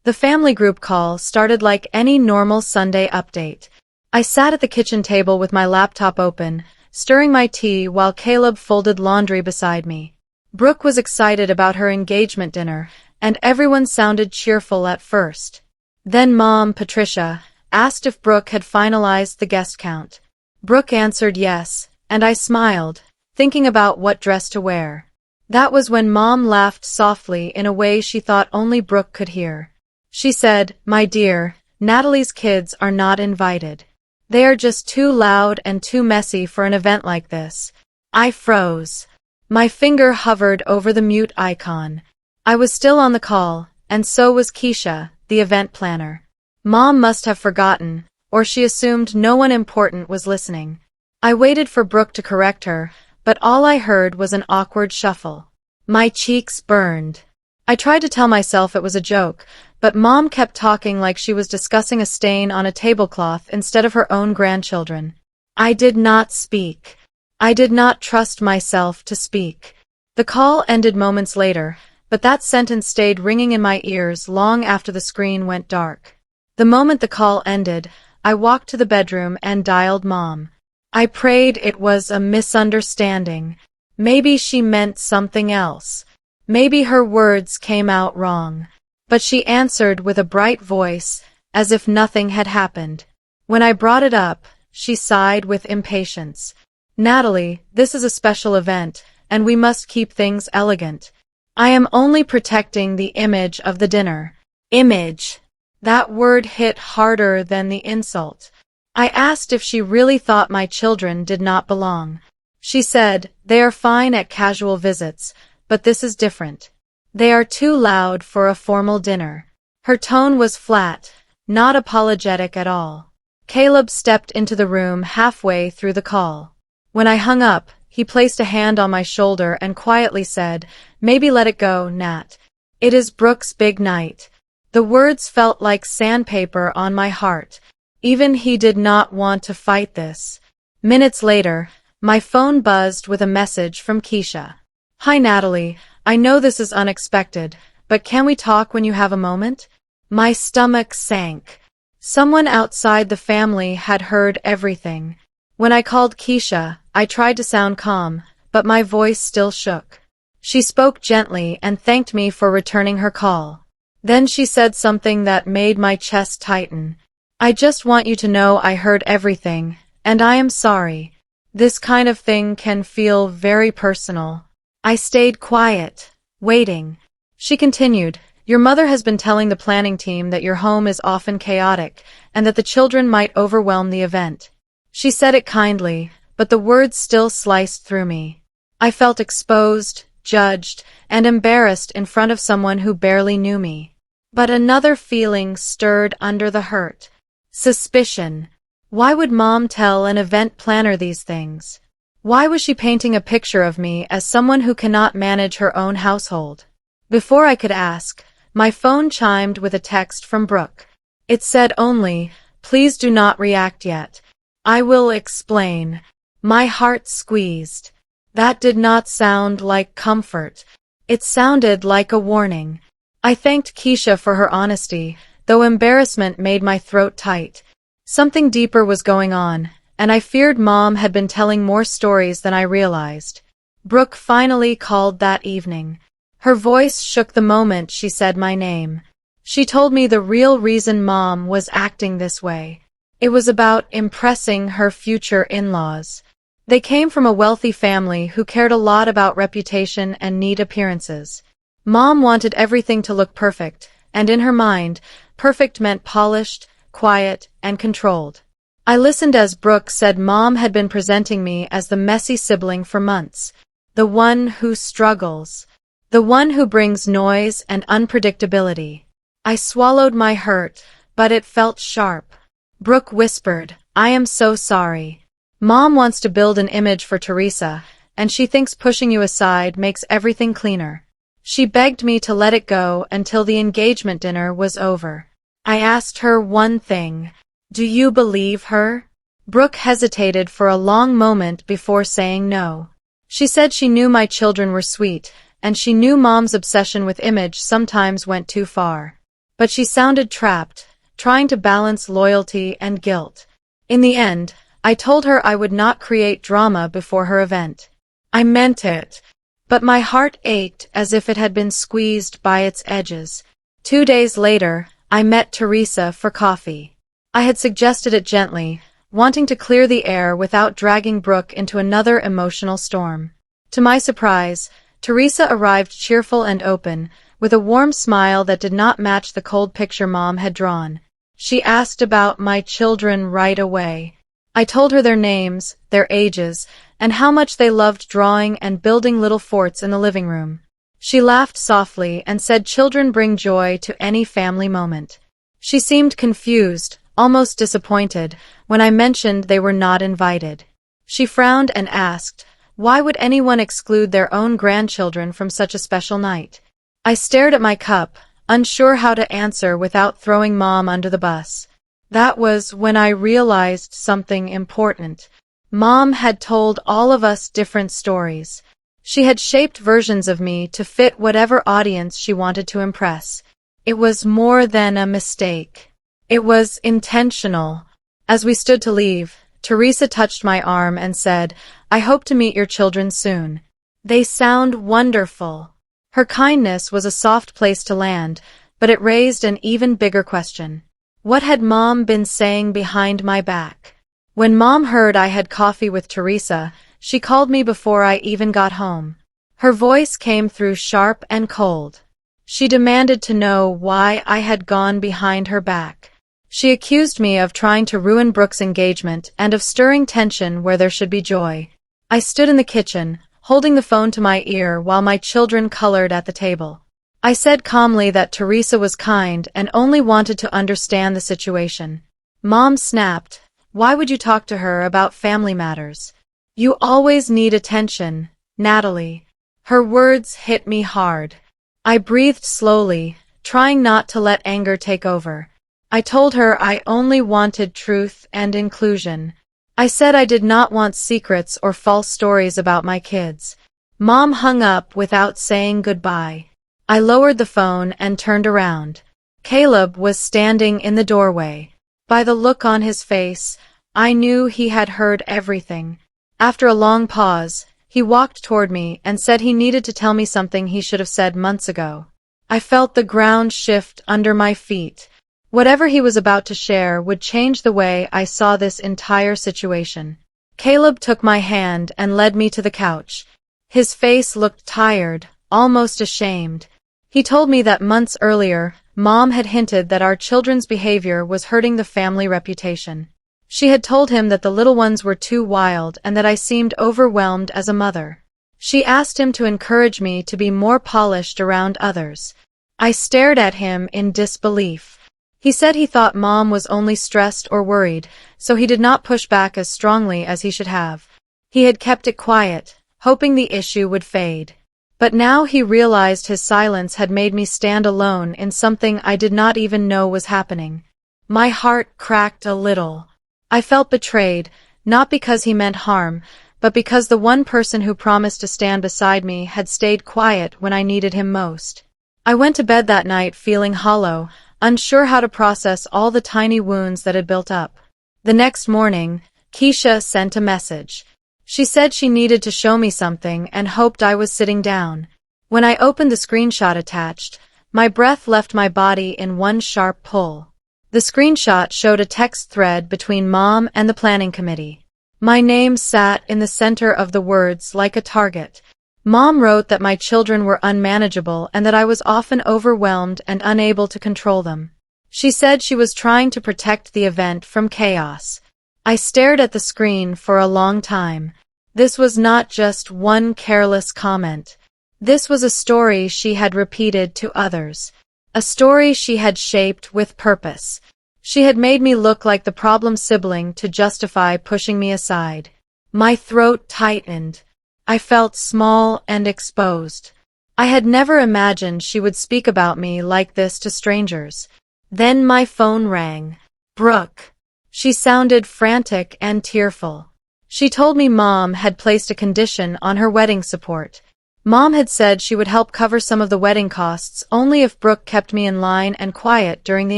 The family group call started like any normal Sunday update. I sat at the kitchen table with my laptop open, stirring my tea while Caleb folded laundry beside me. Brooke was excited about her engagement dinner, and everyone sounded cheerful at first. Then Mom, Patricia, asked if Brooke had finalized the guest count. Brooke answered yes, and I smiled, thinking about what dress to wear. That was when Mom laughed softly in a way she thought only Brooke could hear. She said, "My dear, Natalie's kids are not invited. They are just too loud and too messy for an event like this." I froze. My finger hovered over the mute icon. I was still on the call, and so was Keisha, the event planner. Mom must have forgotten, or she assumed no one important was listening. I waited for Brooke to correct her, but all I heard was an awkward shuffle. My cheeks burned. I tried to tell myself it was a joke, but Mom kept talking like she was discussing a stain on a tablecloth instead of her own grandchildren. I did not speak. I did not trust myself to speak. The call ended moments later, but that sentence stayed ringing in my ears long after the screen went dark. The moment the call ended, I walked to the bedroom and dialed Mom. I prayed it was a misunderstanding. Maybe she meant something else. Maybe her words came out wrong. But she answered with a bright voice, as if nothing had happened. When I brought it up, she sighed with impatience. "Natalie, this is a special event, and we must keep things elegant. I am only protecting the image of the dinner." Image. That word hit harder than the insult. I asked if she really thought my children did not belong. She said, "They are fine at casual visits, but this is different. They are too loud for a formal dinner." Her tone was flat, not apologetic at all. Caleb stepped into the room halfway through the call. When I hung up, he placed a hand on my shoulder and quietly said, "Maybe let it go, Nat. It is Brooke's big night." The words felt like sandpaper on my heart. Even he did not want to fight this. Minutes later, my phone buzzed with a message from Keisha. "Hi Natalie, I know this is unexpected, but can we talk when you have a moment?" My stomach sank. Someone outside the family had heard everything. When I called Keisha, I tried to sound calm, but my voice still shook. She spoke gently and thanked me for returning her call. Then she said something that made my chest tighten. "I just want you to know I heard everything, and I am sorry. This kind of thing can feel very personal." I stayed quiet, waiting. She continued, "Your mother has been telling the planning team that your home is often chaotic, and that the children might overwhelm the event." She said it kindly, but the words still sliced through me. I felt exposed, judged, and embarrassed in front of someone who barely knew me. But another feeling stirred under the hurt. Suspicion. Why would Mom tell an event planner these things? Why was she painting a picture of me as someone who cannot manage her own household? Before I could ask, my phone chimed with a text from Brooke. It said only, "Please do not react yet. I will explain." My heart squeezed. That did not sound like comfort. It sounded like a warning. I thanked Keisha for her honesty, though embarrassment made my throat tight. Something deeper was going on, and I feared Mom had been telling more stories than I realized. Brooke finally called that evening. Her voice shook the moment she said my name. She told me the real reason Mom was acting this way. It was about impressing her future in-laws. They came from a wealthy family who cared a lot about reputation and neat appearances. Mom wanted everything to look perfect, and in her mind, perfect meant polished, quiet, and controlled. I listened as Brooke said Mom had been presenting me as the messy sibling for months, the one who struggles, the one who brings noise and unpredictability. I swallowed my hurt, but it felt sharp. Brooke whispered, "I am so sorry. Mom wants to build an image for Teresa, and she thinks pushing you aside makes everything cleaner." She begged me to let it go until the engagement dinner was over. I asked her one thing. "Do you believe her?" Brooke hesitated for a long moment before saying no. She said she knew my children were sweet, and she knew Mom's obsession with image sometimes went too far. but she sounded trapped, trying to balance loyalty and guilt. In the end, I told her I would not create drama before her event. I meant it, but my heart ached as if it had been squeezed by its edges. 2 days later, I met Teresa for coffee. I had suggested it gently, wanting to clear the air without dragging Brooke into another emotional storm. To my surprise, Teresa arrived cheerful and open, with a warm smile that did not match the cold picture Mom had drawn. She asked about my children right away. I told her their names, their ages, and how much they loved drawing and building little forts in the living room. She laughed softly and said children bring joy to any family moment. She seemed confused, almost disappointed, when I mentioned they were not invited. She frowned and asked, why would anyone exclude their own grandchildren from such a special night? I stared at my cup, unsure how to answer without throwing Mom under the bus. That was when I realized something important. Mom had told all of us different stories. She had shaped versions of me to fit whatever audience she wanted to impress. It was more than a mistake. It was intentional. As we stood to leave, Teresa touched my arm and said, I hope to meet your children soon. They sound wonderful. Her kindness was a soft place to land, but it raised an even bigger question. What had Mom been saying behind my back? When Mom heard I had coffee with Teresa, she called me before I even got home. Her voice came through sharp and cold. She demanded to know why I had gone behind her back. She accused me of trying to ruin Brooke's engagement and of stirring tension where there should be joy. I stood in the kitchen, holding the phone to my ear while my children colored at the table. I said calmly that Teresa was kind and only wanted to understand the situation. Mom snapped, why would you talk to her about family matters? You always need attention, Natalie. Her words hit me hard. I breathed slowly, trying not to let anger take over. I told her I only wanted truth and inclusion. I said I did not want secrets or false stories about my kids. Mom hung up without saying goodbye. I lowered the phone and turned around. Caleb was standing in the doorway. By the look on his face, I knew he had heard everything. After a long pause, he walked toward me and said he needed to tell me something he should have said months ago. I felt the ground shift under my feet. Whatever he was about to share would change the way I saw this entire situation. Caleb took my hand and led me to the couch. His face looked tired, almost ashamed. He told me that months earlier, Mom had hinted that our children's behavior was hurting the family reputation. She had told him that the little ones were too wild and that I seemed overwhelmed as a mother. She asked him to encourage me to be more polished around others. I stared at him in disbelief. He said he thought Mom was only stressed or worried, so he did not push back as strongly as he should have. He had kept it quiet, hoping the issue would fade. But now he realized his silence had made me stand alone in something I did not even know was happening. My heart cracked a little. I felt betrayed, not because he meant harm, but because the one person who promised to stand beside me had stayed quiet when I needed him most. I went to bed that night feeling hollow, unsure how to process all the tiny wounds that had built up. The next morning, Keisha sent a message. She said she needed to show me something and hoped I was sitting down. When I opened the screenshot attached, my breath left my body in one sharp pull. The screenshot showed a text thread between Mom and the planning committee. My name sat in the center of the words like a target. Mom wrote that my children were unmanageable and that I was often overwhelmed and unable to control them. She said she was trying to protect the event from chaos. I stared at the screen for a long time. This was not just one careless comment. This was a story she had repeated to others. A story she had shaped with purpose. She had made me look like the problem sibling to justify pushing me aside. My throat tightened. I felt small and exposed. I had never imagined she would speak about me like this to strangers. Then my phone rang. Brooke. She sounded frantic and tearful. She told me Mom had placed a condition on her wedding support. Mom had said she would help cover some of the wedding costs only if Brooke kept me in line and quiet during the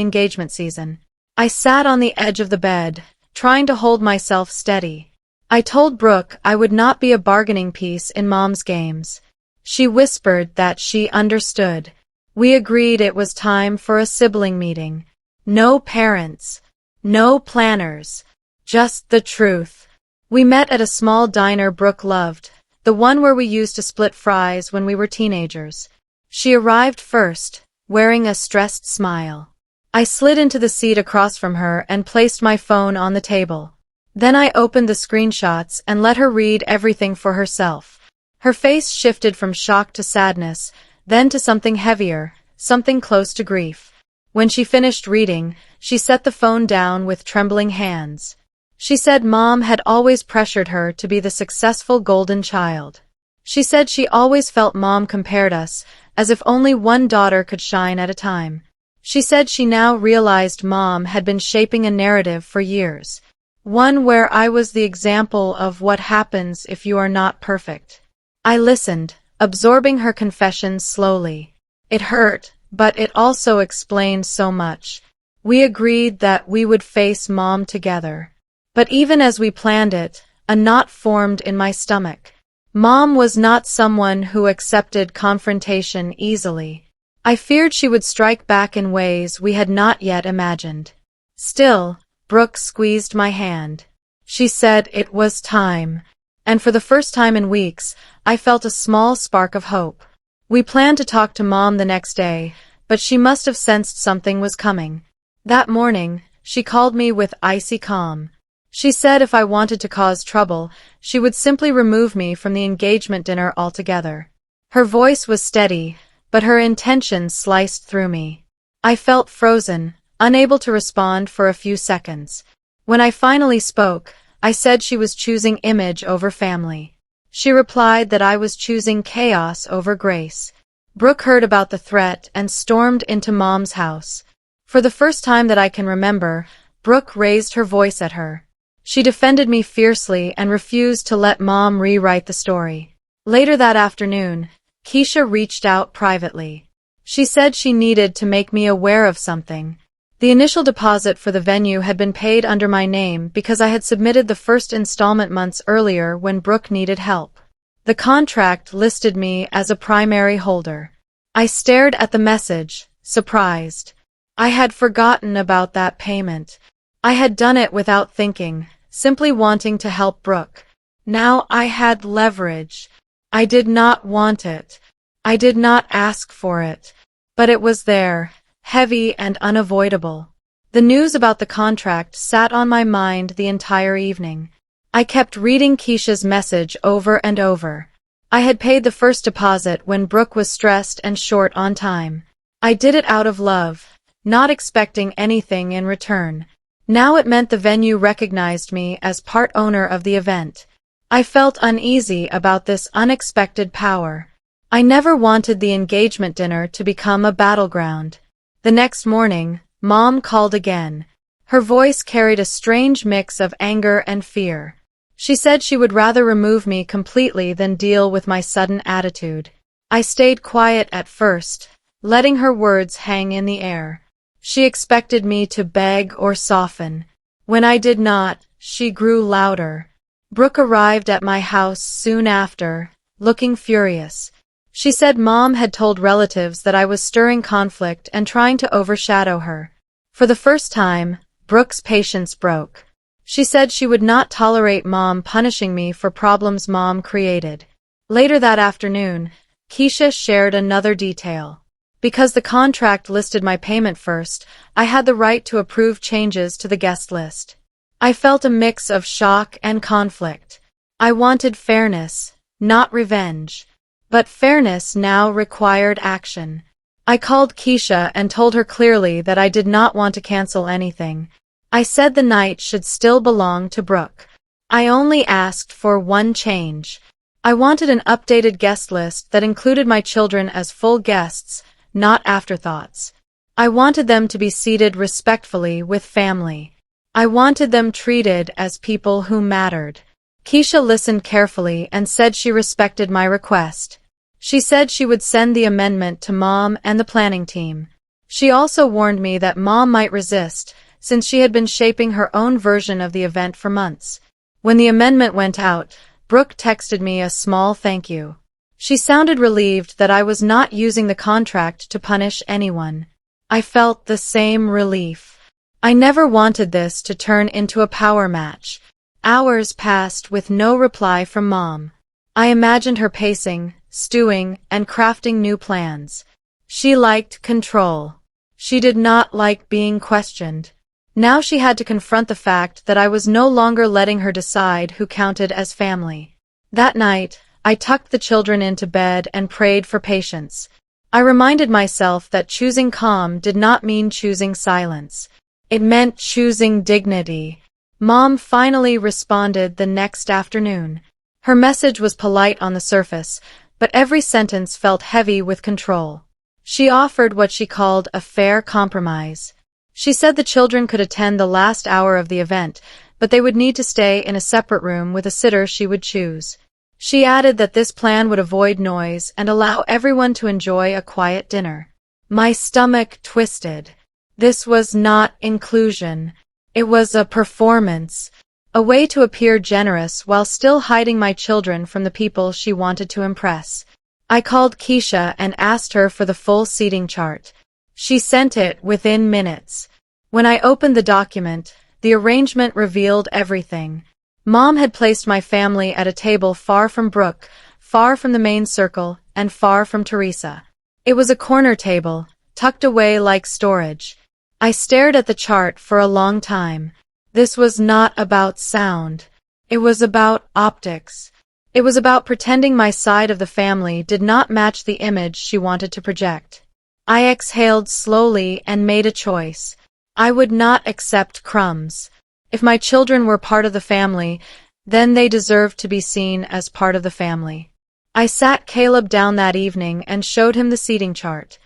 engagement season. I sat on the edge of the bed, trying to hold myself steady. I told Brooke I would not be a bargaining piece in Mom's games. She whispered that she understood. We agreed it was time for a sibling meeting. No parents. No planners. Just the truth. We met at a small diner Brooke loved, the one where we used to split fries when we were teenagers. She arrived first, wearing a stressed smile. I slid into the seat across from her and placed my phone on the table. Then I opened the screenshots and let her read everything for herself. Her face shifted from shock to sadness, then to something heavier, something close to grief. When she finished reading, she set the phone down with trembling hands. She said Mom had always pressured her to be the successful golden child. She said she always felt Mom compared us, as if only one daughter could shine at a time. She said she now realized Mom had been shaping a narrative for years. One where I was the example of what happens if you are not perfect. I listened, absorbing her confessions slowly. It hurt, but it also explained so much. We agreed that we would face Mom together. But even as we planned it, a knot formed in my stomach. Mom was not someone who accepted confrontation easily. I feared she would strike back in ways we had not yet imagined. Still, Brooke squeezed my hand. She said it was time. And for the first time in weeks, I felt a small spark of hope. We planned to talk to Mom the next day, but she must have sensed something was coming. That morning, she called me with icy calm. She said if I wanted to cause trouble, she would simply remove me from the engagement dinner altogether. Her voice was steady, but her intentions sliced through me. I felt frozen, unable to respond for a few seconds. When I finally spoke, I said she was choosing image over family. She replied that I was choosing chaos over grace. Brooke heard about the threat and stormed into Mom's house. For the first time that I can remember, Brooke raised her voice at her. She defended me fiercely and refused to let Mom rewrite the story. Later that afternoon, Keisha reached out privately. She said she needed to make me aware of something. The initial deposit for the venue had been paid under my name because I had submitted the first installment months earlier when Brooke needed help. The contract listed me as a primary holder. I stared at the message, surprised. I had forgotten about that payment. I had done it without thinking, simply wanting to help Brooke. Now I had leverage. I did not want it. I did not ask for it. But it was there, heavy and unavoidable. The news about the contract sat on my mind the entire evening. I kept reading Keisha's message over and over. I had paid the first deposit when Brooke was stressed and short on time. I did it out of love, not expecting anything in return. Now it meant the venue recognized me as part owner of the event. I felt uneasy about this unexpected power. I never wanted the engagement dinner to become a battleground. The next morning, Mom called again. Her voice carried a strange mix of anger and fear. She said she would rather remove me completely than deal with my sudden attitude. I stayed quiet at first, letting her words hang in the air. She expected me to beg or soften. When I did not, she grew louder. Brooke arrived at my house soon after, looking furious. She said Mom had told relatives that I was stirring conflict and trying to overshadow her. For the first time, Brooke's patience broke. She said she would not tolerate Mom punishing me for problems Mom created. Later that afternoon, Keisha shared another detail. Because the contract listed my payment first, I had the right to approve changes to the guest list. I felt a mix of shock and conflict. I wanted fairness, not revenge. But fairness now required action. I called Keisha and told her clearly that I did not want to cancel anything. I said the night should still belong to Brooke. I only asked for one change. I wanted an updated guest list that included my children as full guests, not afterthoughts. I wanted them to be seated respectfully with family. I wanted them treated as people who mattered. Keisha listened carefully and said she respected my request. She said she would send the amendment to Mom and the planning team. She also warned me that Mom might resist, since she had been shaping her own version of the event for months. When the amendment went out, Brooke texted me a small thank you. She sounded relieved that I was not using the contract to punish anyone. I felt the same relief. I never wanted this to turn into a power match. Hours passed with no reply from Mom. I imagined her pacing, stewing, and crafting new plans. She liked control. She did not like being questioned. Now she had to confront the fact that I was no longer letting her decide who counted as family. That night, I tucked the children into bed and prayed for patience. I reminded myself that choosing calm did not mean choosing silence. It meant choosing dignity. Mom finally responded the next afternoon. Her message was polite on the surface, but every sentence felt heavy with control. She offered what she called a fair compromise. She said the children could attend the last hour of the event, but they would need to stay in a separate room with a sitter she would choose. She added that this plan would avoid noise and allow everyone to enjoy a quiet dinner. My stomach twisted. This was not inclusion. It was a performance, a way to appear generous while still hiding my children from the people she wanted to impress. I called Keisha and asked her for the full seating chart. She sent it within minutes. When I opened the document, the arrangement revealed everything. Mom had placed my family at a table far from Brooke, far from the main circle, and far from Teresa. It was a corner table, tucked away like storage. I stared at the chart for a long time. This was not about sound. It was about optics. It was about pretending my side of the family did not match the image she wanted to project. I exhaled slowly and made a choice. I would not accept crumbs. If my children were part of the family, then they deserved to be seen as part of the family. I sat Caleb down that evening and showed him the seating chart.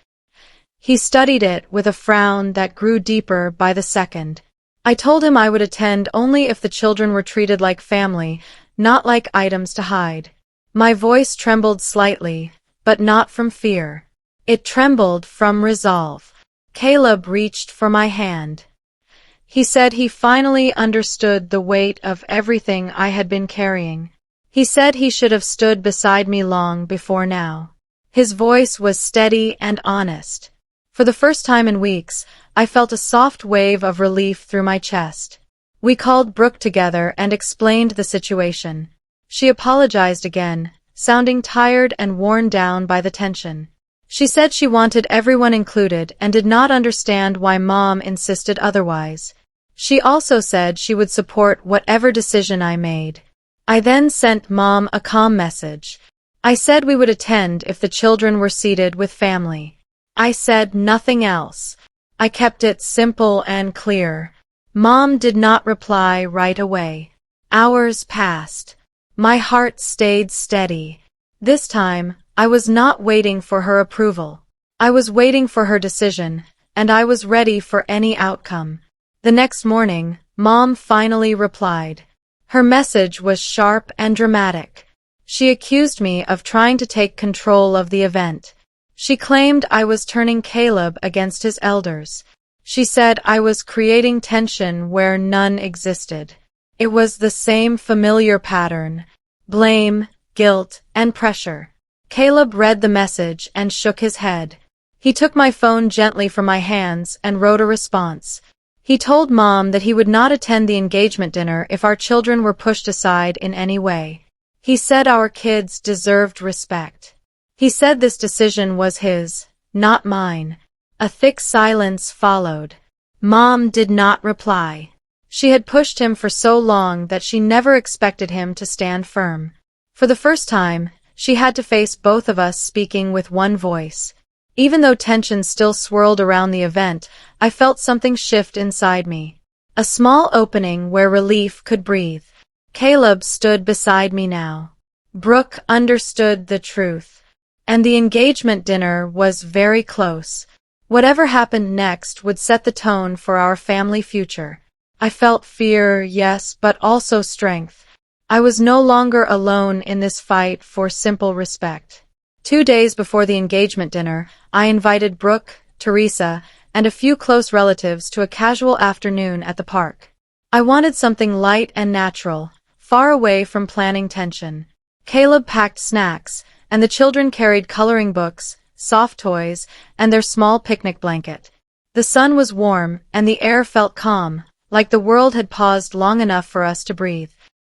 He studied it with a frown that grew deeper by the second. I told him I would attend only if the children were treated like family, not like items to hide. My voice trembled slightly, but not from fear. It trembled from resolve. Caleb reached for my hand. He said he finally understood the weight of everything I had been carrying. He said he should have stood beside me long before now. His voice was steady and honest. For the first time in weeks, I felt a soft wave of relief through my chest. We called Brooke together and explained the situation. She apologized again, sounding tired and worn down by the tension. She said she wanted everyone included and did not understand why Mom insisted otherwise. She also said she would support whatever decision I made. I then sent Mom a calm message. I said we would attend if the children were seated with family. I said nothing else. I kept it simple and clear. Mom did not reply right away. Hours passed. My heart stayed steady. This time, I was not waiting for her approval. I was waiting for her decision, and I was ready for any outcome. The next morning, Mom finally replied. Her message was sharp and dramatic. She accused me of trying to take control of the event. She claimed I was turning Caleb against his elders. She said I was creating tension where none existed. It was the same familiar pattern: blame, guilt, and pressure. Caleb read the message and shook his head. He took my phone gently from my hands and wrote a response. He told Mom that he would not attend the engagement dinner if our children were pushed aside in any way. He said our kids deserved respect. He said this decision was his, not mine. A thick silence followed. Mom did not reply. She had pushed him for so long that she never expected him to stand firm. For the first time, she had to face both of us speaking with one voice. Even though tension still swirled around the event, I felt something shift inside me. A small opening where relief could breathe. Caleb stood beside me now. Brooke understood the truth. And the engagement dinner was very close. Whatever happened next would set the tone for our family future. I felt fear, yes, but also strength. I was no longer alone in this fight for simple respect. 2 days before the engagement dinner, I invited Brooke, Teresa, and a few close relatives to a casual afternoon at the park. I wanted something light and natural, far away from planning tension. Caleb packed snacks, and the children carried coloring books, soft toys, and their small picnic blanket. The sun was warm, and the air felt calm, like the world had paused long enough for us to breathe.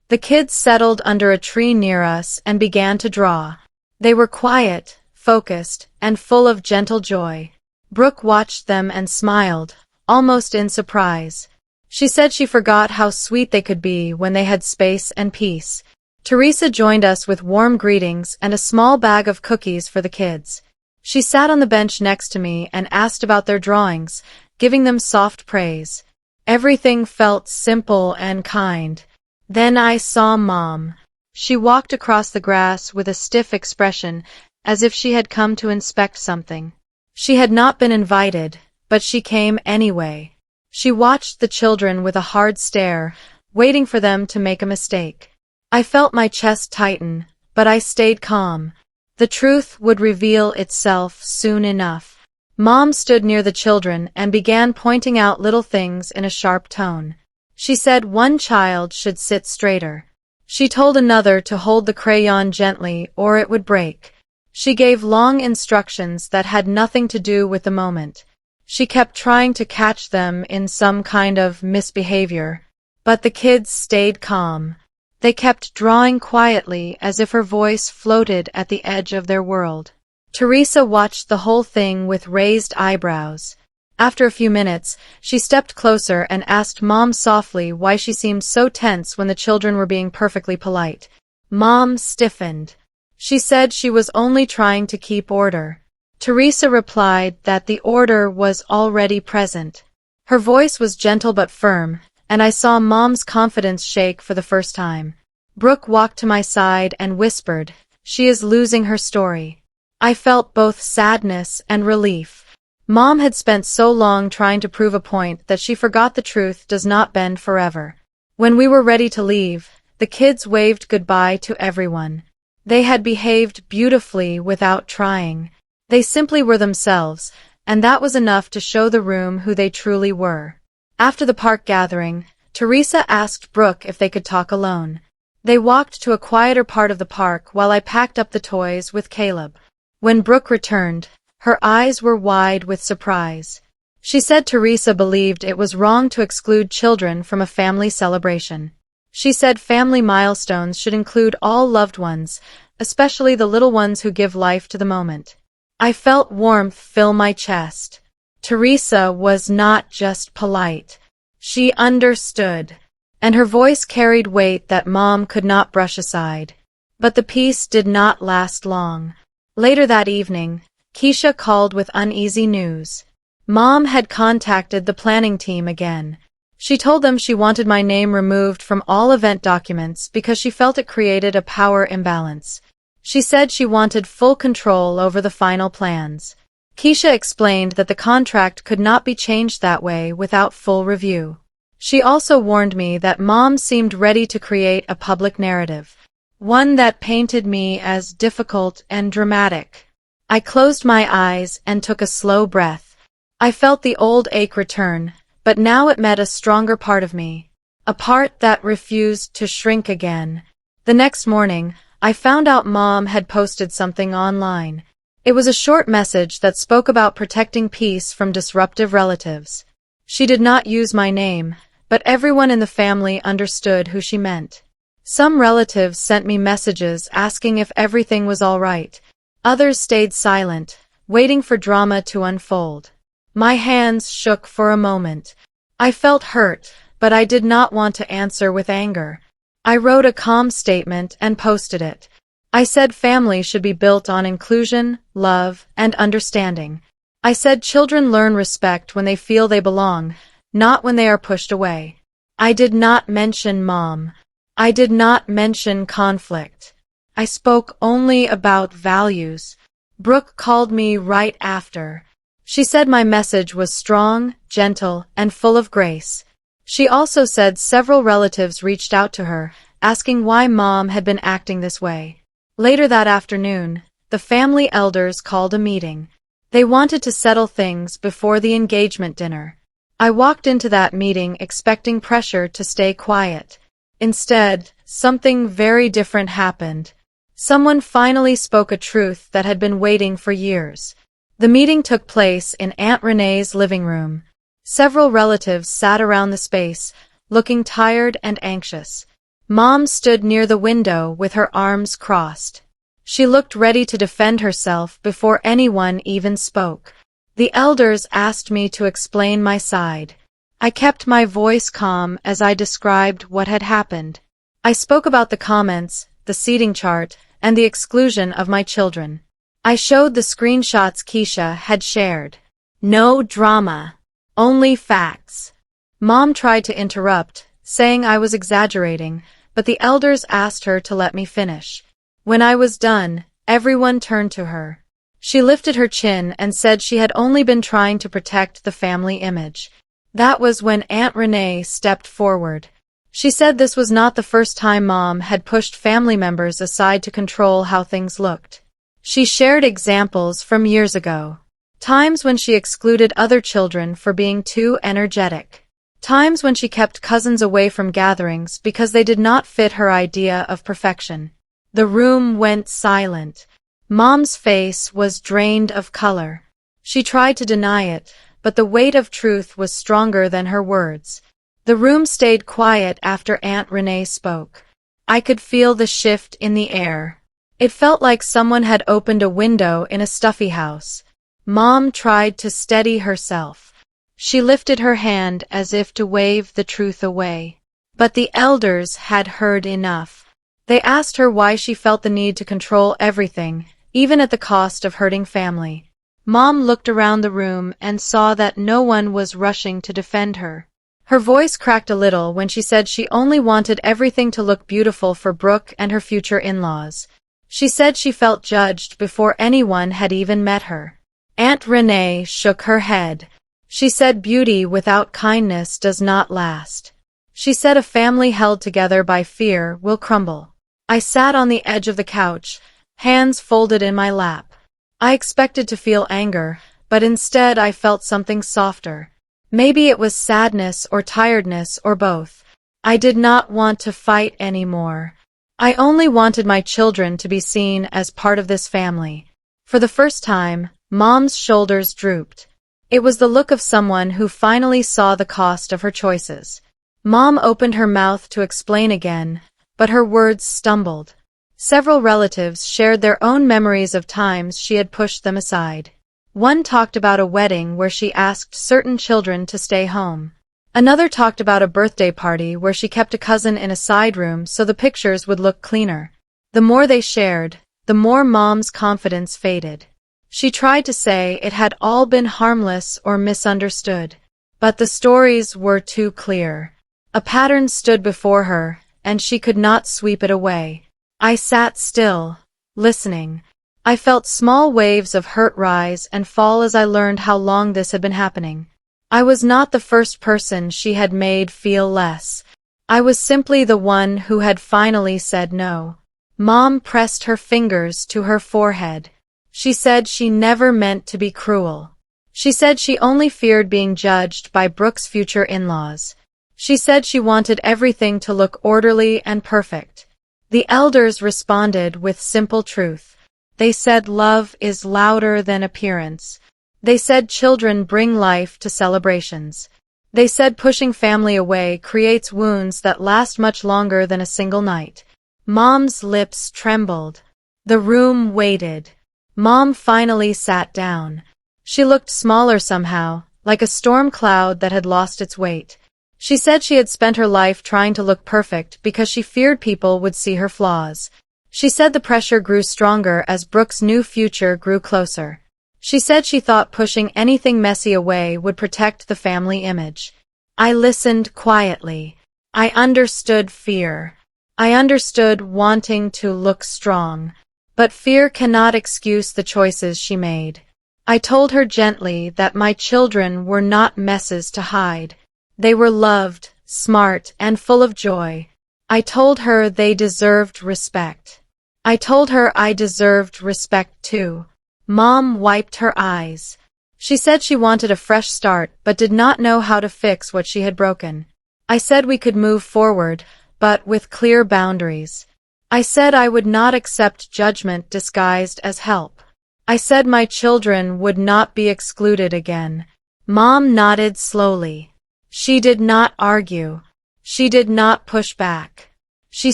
The kids settled under a tree near us and began to draw. They were quiet, focused, and full of gentle joy. Brooke watched them and smiled, almost in surprise. She said she forgot how sweet they could be when they had space and peace. Teresa joined us with warm greetings and a small bag of cookies for the kids. She sat on the bench next to me and asked about their drawings, giving them soft praise. Everything felt simple and kind. Then I saw Mom. She walked across the grass with a stiff expression, as if she had come to inspect something. She had not been invited, but she came anyway. She watched the children with a hard stare, waiting for them to make a mistake. I felt my chest tighten, but I stayed calm. The truth would reveal itself soon enough. Mom stood near the children and began pointing out little things in a sharp tone. She said one child should sit straighter. She told another to hold the crayon gently or it would break. She gave long instructions that had nothing to do with the moment. She kept trying to catch them in some kind of misbehavior, but the kids stayed calm. They kept drawing quietly as if her voice floated at the edge of their world. Teresa watched the whole thing with raised eyebrows. After a few minutes, she stepped closer and asked Mom softly why she seemed so tense when the children were being perfectly polite. Mom stiffened. She said she was only trying to keep order. Teresa replied that the order was already present. Her voice was gentle but firm, and I saw Mom's confidence shake for the first time. Brooke walked to my side and whispered, "She is losing her story." I felt both sadness and relief. Mom had spent so long trying to prove a point that she forgot the truth does not bend forever. When we were ready to leave, the kids waved goodbye to everyone. They had behaved beautifully without trying. They simply were themselves, and that was enough to show the room who they truly were. After the park gathering, Teresa asked Brooke if they could talk alone. They walked to a quieter part of the park while I packed up the toys with Caleb. When Brooke returned, her eyes were wide with surprise. She said Teresa believed it was wrong to exclude children from a family celebration. She said family milestones should include all loved ones, especially the little ones who give life to the moment. I felt warmth fill my chest. Teresa was not just polite. She understood, and her voice carried weight that Mom could not brush aside. But the peace did not last long. Later that evening, Keisha called with uneasy news. Mom had contacted the planning team again. She told them she wanted my name removed from all event documents because she felt it created a power imbalance. She said she wanted full control over the final plans. Keisha explained that the contract could not be changed that way without full review. She also warned me that Mom seemed ready to create a public narrative, one that painted me as difficult and dramatic. I closed my eyes and took a slow breath. I felt the old ache return, but now it met a stronger part of me, a part that refused to shrink again. The next morning, I found out Mom had posted something online. It was a short message that spoke about protecting peace from disruptive relatives. She did not use my name, but everyone in the family understood who she meant. Some relatives sent me messages asking if everything was all right. Others stayed silent, waiting for drama to unfold. My hands shook for a moment. I felt hurt, but I did not want to answer with anger. I wrote a calm statement and posted it. I said family should be built on inclusion, love, and understanding. I said children learn respect when they feel they belong, not when they are pushed away. I did not mention Mom. I did not mention conflict. I spoke only about values. Brooke called me right after. She said my message was strong, gentle, and full of grace. She also said several relatives reached out to her, asking why Mom had been acting this way. Later that afternoon, the family elders called a meeting. They wanted to settle things before the engagement dinner. I walked into that meeting expecting pressure to stay quiet. Instead, something very different happened. Someone finally spoke a truth that had been waiting for years. The meeting took place in Aunt Renee's living room. Several relatives sat around the space, looking tired and anxious. Mom stood near the window with her arms crossed. She looked ready to defend herself before anyone even spoke. The elders asked me to explain my side. I kept my voice calm as I described what had happened. I spoke about the comments, the seating chart, and the exclusion of my children. I showed the screenshots Keisha had shared. No drama. Only facts. Mom tried to interrupt, saying I was exaggerating, but the elders asked her to let me finish. When I was done, everyone turned to her. She lifted her chin and said she had only been trying to protect the family image. That was when Aunt Renee stepped forward. She said this was not the first time Mom had pushed family members aside to control how things looked. She shared examples from years ago. Times when she excluded other children for being too energetic. Times when she kept cousins away from gatherings because they did not fit her idea of perfection. The room went silent. Mom's face was drained of color. She tried to deny it, but the weight of truth was stronger than her words. The room stayed quiet after Aunt Renee spoke. I could feel the shift in the air. It felt like someone had opened a window in a stuffy house. Mom tried to steady herself. She lifted her hand as if to wave the truth away. But the elders had heard enough. They asked her why she felt the need to control everything, even at the cost of hurting family. Mom looked around the room and saw that no one was rushing to defend her. Her voice cracked a little when she said she only wanted everything to look beautiful for Brooke and her future in-laws. She said she felt judged before anyone had even met her. Aunt Renee shook her head. She said beauty without kindness does not last. She said a family held together by fear will crumble. I sat on the edge of the couch, hands folded in my lap. I expected to feel anger, but instead I felt something softer. Maybe it was sadness or tiredness or both. I did not want to fight anymore. I only wanted my children to be seen as part of this family. For the first time, Mom's shoulders drooped. It was the look of someone who finally saw the cost of her choices. Mom opened her mouth to explain again, but her words stumbled. Several relatives shared their own memories of times she had pushed them aside. One talked about a wedding where she asked certain children to stay home. Another talked about a birthday party where she kept a cousin in a side room so the pictures would look cleaner. The more they shared, the more Mom's confidence faded. She tried to say it had all been harmless or misunderstood. But the stories were too clear. A pattern stood before her, and she could not sweep it away. I sat still, listening. I felt small waves of hurt rise and fall as I learned how long this had been happening. I was not the first person she had made feel less. I was simply the one who had finally said no. Mom pressed her fingers to her forehead. She said she never meant to be cruel. She said she only feared being judged by Brooke's future in-laws. She said she wanted everything to look orderly and perfect. The elders responded with simple truth. They said love is louder than appearance. They said children bring life to celebrations. They said pushing family away creates wounds that last much longer than a single night. Mom's lips trembled. The room waited. Mom finally sat down. She looked smaller somehow, like a storm cloud that had lost its weight. She said she had spent her life trying to look perfect because she feared people would see her flaws. She said the pressure grew stronger as Brooke's new future grew closer. She said she thought pushing anything messy away would protect the family image. I listened quietly. I understood fear. I understood wanting to look strong. But fear cannot excuse the choices she made. I told her gently that my children were not messes to hide. They were loved, smart, and full of joy. I told her they deserved respect. I told her I deserved respect too. Mom wiped her eyes. She said she wanted a fresh start but did not know how to fix what she had broken. I said we could move forward, but with clear boundaries. I said I would not accept judgment disguised as help. I said my children would not be excluded again. Mom nodded slowly. She did not argue. She did not push back. She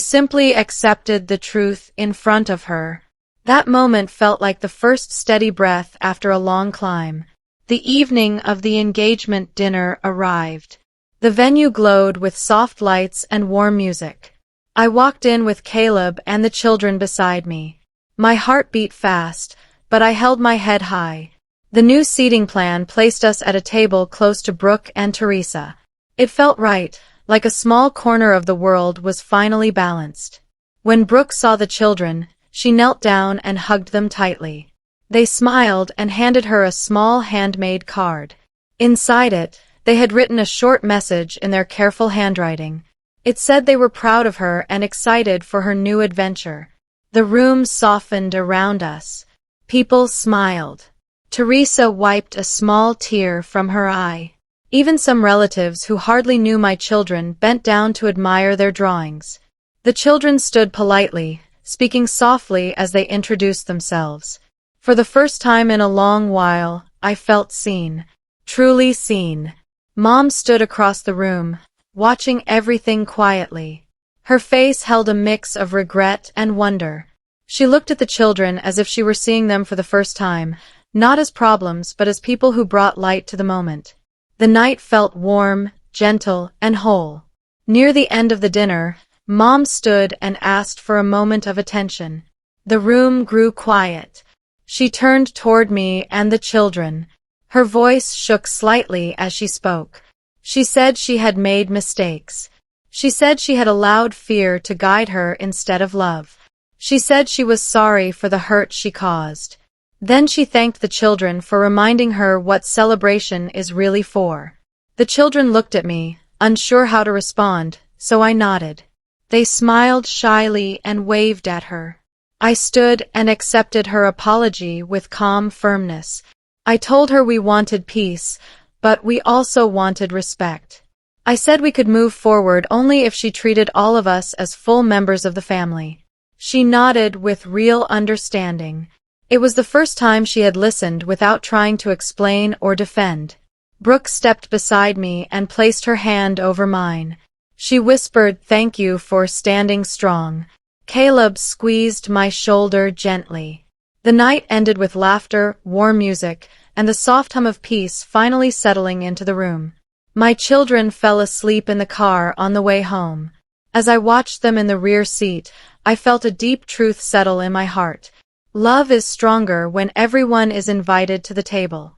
simply accepted the truth in front of her. That moment felt like the first steady breath after a long climb. The evening of the engagement dinner arrived. The venue glowed with soft lights and warm music. I walked in with Caleb and the children beside me. My heart beat fast, but I held my head high. The new seating plan placed us at a table close to Brooke and Teresa. It felt right, like a small corner of the world was finally balanced. When Brooke saw the children, she knelt down and hugged them tightly. They smiled and handed her a small handmade card. Inside it, they had written a short message in their careful handwriting. It said they were proud of her and excited for her new adventure. The room softened around us. People smiled. Teresa wiped a small tear from her eye. Even some relatives who hardly knew my children bent down to admire their drawings. The children stood politely, speaking softly as they introduced themselves. For the first time in a long while, I felt seen. Truly seen. Mom stood across the room, watching everything quietly. Her face held a mix of regret and wonder. She looked at the children as if she were seeing them for the first time, not as problems but as people who brought light to the moment. The night felt warm, gentle, and whole. Near the end of the dinner, Mom stood and asked for a moment of attention. The room grew quiet. She turned toward me and the children. Her voice shook slightly as she spoke. She said she had made mistakes. She said she had allowed fear to guide her instead of love. She said she was sorry for the hurt she caused. Then she thanked the children for reminding her what celebration is really for. The children looked at me, unsure how to respond, so I nodded. They smiled shyly and waved at her. I stood and accepted her apology with calm firmness. I told her we wanted peace, but we also wanted respect. I said we could move forward only if she treated all of us as full members of the family. She nodded with real understanding. It was the first time she had listened without trying to explain or defend. Brooke stepped beside me and placed her hand over mine. She whispered, "Thank you for standing strong." Caleb squeezed my shoulder gently. The night ended with laughter, warm music, and the soft hum of peace finally settling into the room. My children fell asleep in the car on the way home. As I watched them in the rear seat, I felt a deep truth settle in my heart. Love is stronger when everyone is invited to the table.